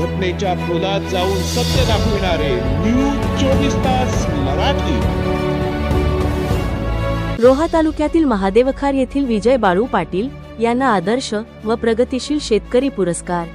घटनेच्या खोलात जाऊन सत्य दाखविणारे न्यूज 24 तास मराठी। रोहा तालुक्यातील महादेवखार येथील विजय बाळू पाटील यांना आदर्श व प्रगतिशील शेतकरी पुरस्कार।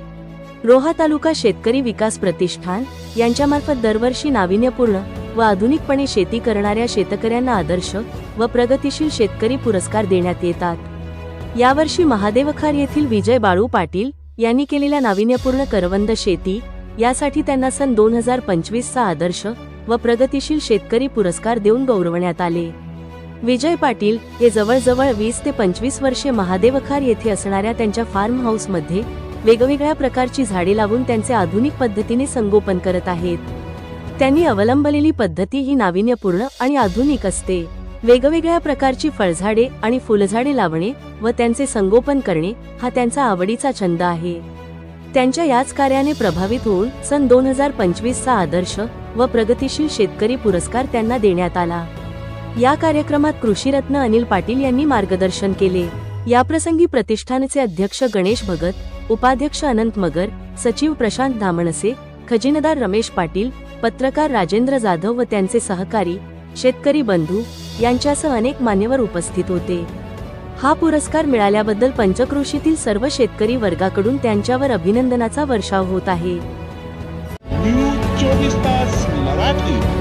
रोहा तालुका शेतकरी विकास प्रतिष्ठान यांच्यामार्फत दरवर्षी नाविन्यपूर्ण व आधुनिकपणे शेती करणाऱ्या शेतकऱ्यांना आदर्श व प्रगतिशील शेतकरी पुरस्कार देण्यात येतात। यावर्षी महादेवखार येथील विजय बाळू पाटील यांनी केलेल्या नाविन्यपूर्ण करवंद शेती यासाठी त्यांना सन 2025 चा आदर्श व प्रगतिशील शेतकरी पुरस्कार देऊन गौरवण्यात आले। विजय पाटील हे जवळजवळ 20 ते 25 वर्षे महादेवखार येथे असणाऱ्या त्यांच्या फार्म हाऊस मध्ये वेगवेगळ्या प्रकारची झाडे लावून त्यांचे आधुनिक पद्धतीने संगोपन करत आहेत। त्यांनी अवलंबलेली पद्धती ही नाविन्यपूर्ण आणि आधुनिक असते। वेगवेगळ्या प्रकारची फळझाडे आणि फुलझाडे लावणे व त्यांचे संगोपन करणे हा त्यांचा आवडीचा छंद आहे। त्यांच्या याच कार्याने प्रभावित होऊन सन 2025 चा आदर्श व प्रगतिशील शेतकरी पुरस्कार त्यांना देण्यात आला। या कार्यक्रमात कृषीरत्न अनिल पाटील यांनी मार्गदर्शन केले। याप्रसंगी प्रतिष्ठानचे अध्यक्ष गणेश भगत, उपाध्यक्ष अनंत मगर, सचिव प्रशांत धामणसे, खजिनदार रमेश पाटील, पत्रकार राजेंद्र जाधव व त्यांचे सहकारी, शेतकरी बंधू यांच्यासह अनेक मान्यवर उपस्थित होते। हा पुरस्कार मिळाल्याबद्दल पंचक्रोशीतील सर्व शेतकरी वर्गाकडून त्यांच्यावर अभिनंदनाचा वर्षाव होत आहे। न्यूज 24 तास मराठी।